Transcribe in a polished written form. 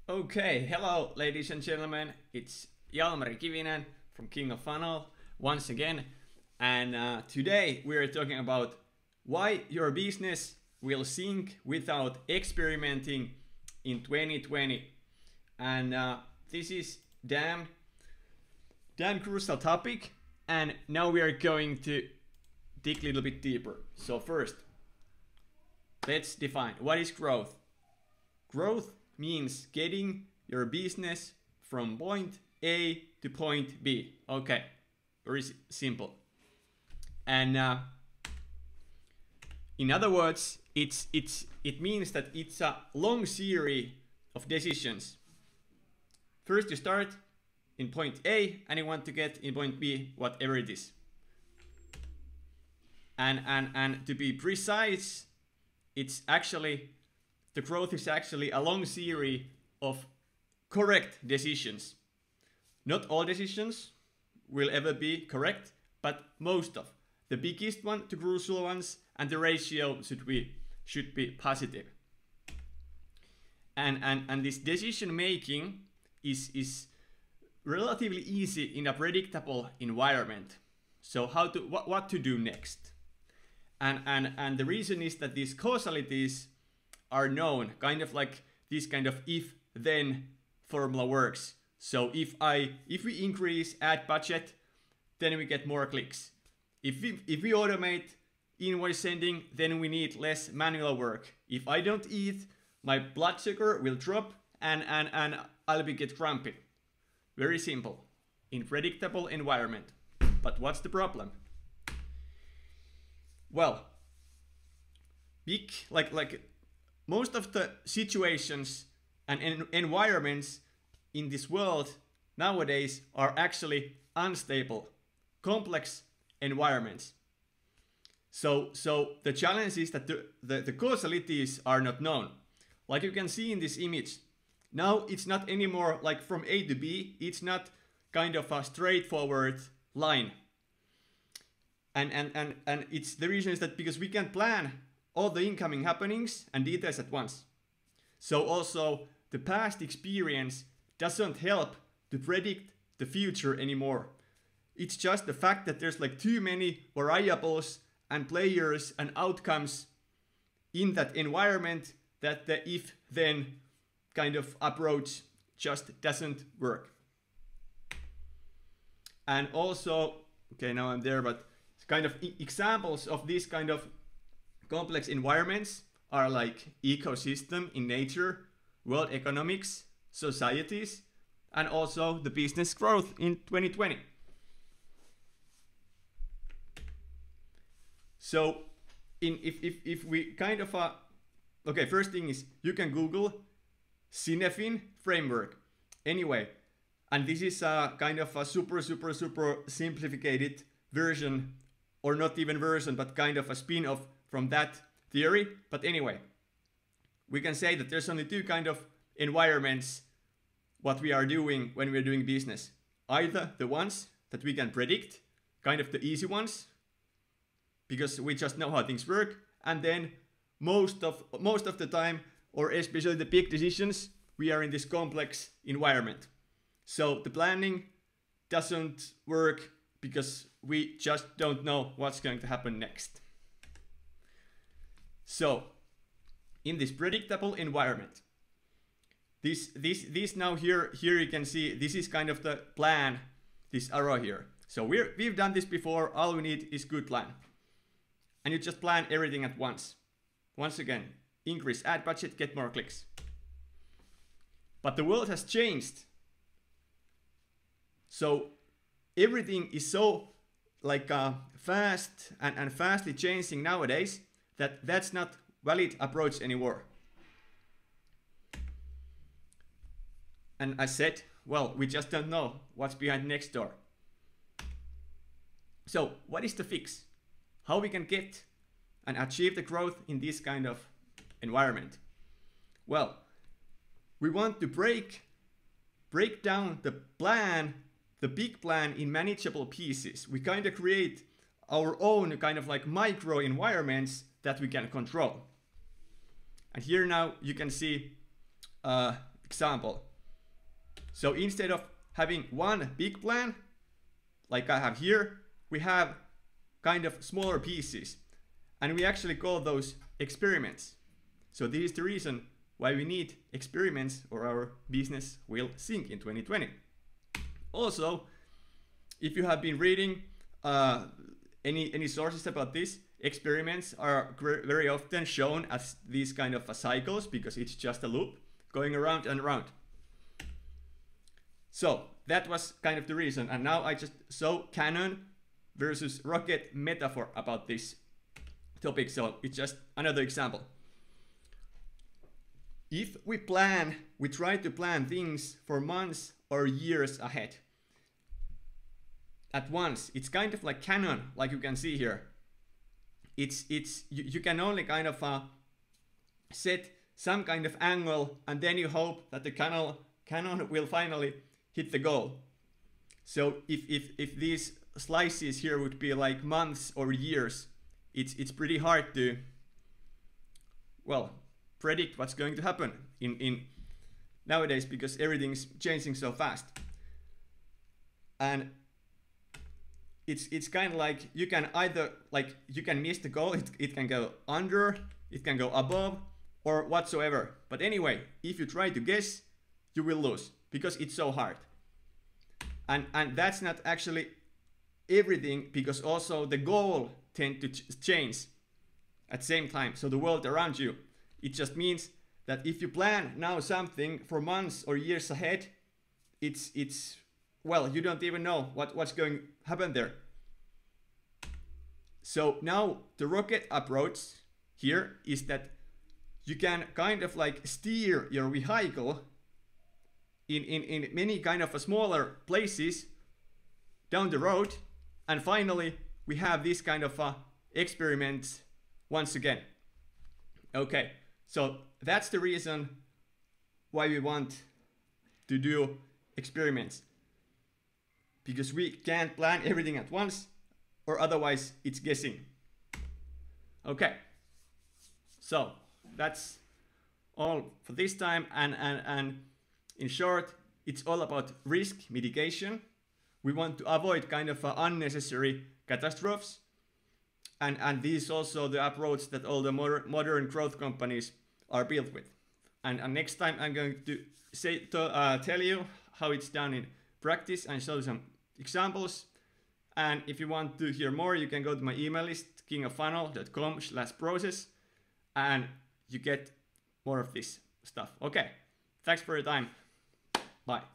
Okay, hello ladies and gentlemen, it's Jalmari Kivinen from King of Funnel once again, and today we're talking about why your business will sink without experimenting in 2020. And this is damn crucial topic, and now we are going to dig a little bit deeper. So first, let's define what is growth. Growth means getting your business from point A to point B. Okay, very simple. And in other words, it means that it's a long series of decisions. First, you start in point A and you want to get in point B, whatever it is. And to be precise, it's actually the growth is actually a long series of correct decisions. Not all decisions will ever be correct, but most of. The biggest one, the crucial ones, and the ratio should be positive. And this decision making is relatively easy in a predictable environment. So what to do next? And the reason is that these causalities are known, kind of like this kind of if-then formula works. So if we increase ad budget, then we get more clicks. If we automate invoice sending, then we need less manual work. If I don't eat, my blood sugar will drop and I'll get grumpy. Very simple, in predictable environment. But what's the problem? Well, most of the situations and environments in this world nowadays are actually unstable, complex environments. So the challenge is that the causalities are not known. Like you can see in this image, now it's not anymore like from A to B, it's not kind of a straightforward line. And it's the reason is that because we can plan all the incoming happenings and details at once. So also the past experience doesn't help to predict the future anymore. It's just the fact that there's like too many variables and players and outcomes in that environment that the if-then kind of approach just doesn't work. And also, okay, now I'm there, but kind of examples of these kind of complex environments are like ecosystem in nature, world economics, societies, and also the business growth in 2020. So if we kind of okay, first thing is you can Google Cinefin framework. Anyway, and this is a kind of a super simplified version, or not even version, but kind of a spin-off from that theory. But anyway, we can say that there's only two kind of environments what we are doing when we're doing business. Either the ones that we can predict, kind of the easy ones, because we just know how things work, and then most of the time, or especially the big decisions, we are in this complex environment. So the planning doesn't work because we just don't know what's going to happen next. So in this predictable environment, this now here you can see this is kind of the plan, this arrow here. So we've done this before. All we need is good plan, and you just plan everything at once. Once again, increase ad budget, get more clicks. But the world has changed. So everything is so like fast and fastly changing nowadays that that's not valid approach anymore. And I said, well, we just don't know what's behind next door. So what is the fix? How we can get and achieve the growth in this kind of environment? Well, we want to break down the plan, the big plan, in manageable pieces. We kind of create our own kind of like micro environments that we can control. And here now you can see example. So instead of having one big plan, like I have here, we have kind of smaller pieces. And we actually call those experiments. So this is the reason why we need experiments, or our business will sink in 2020. Also, if you have been reading any sources about this, experiments are very often shown as these kind of cycles, because it's just a loop going around and around. So that was kind of the reason. And now I just saw cannon versus rocket metaphor about this topic. So it's just another example. If we try to plan things for months or years ahead at once, it's kind of like cannon, like you can see here. You can only kind of set some kind of angle, and then you hope that the cannon will finally hit the goal. So if these slices here would be like months or years, it's pretty hard to, well, predict what's going to happen in nowadays, because everything's changing so fast. And it's kind of like you can either, like, you can miss the goal, it can go under, it can go above, or whatsoever. But anyway, if you try to guess, you will lose, because it's so hard. And that's not actually everything, because also the goal tend to change at the same time. So the world around you, it just means that if you plan now something for months or years ahead, it's well, you don't even know what's going to happen there. So now the rocket approach here is that you can kind of like steer your vehicle in many kind of smaller places down the road, and finally we have this kind of experiments once again. Okay, so that's the reason why we want to do experiments, because we can't plan everything at once, or otherwise it's guessing. Okay, so that's all for this time, and in short, it's all about risk mitigation. We want to avoid kind of unnecessary catastrophes, and this is also the approach that all the modern growth companies are built with. And next time I'm going to tell you how it's done in practice and show some examples. And if you want to hear more, you can go to my email list, kingoffunnel.com/process, and you get more of this stuff. Okay, thanks for your time. Bye.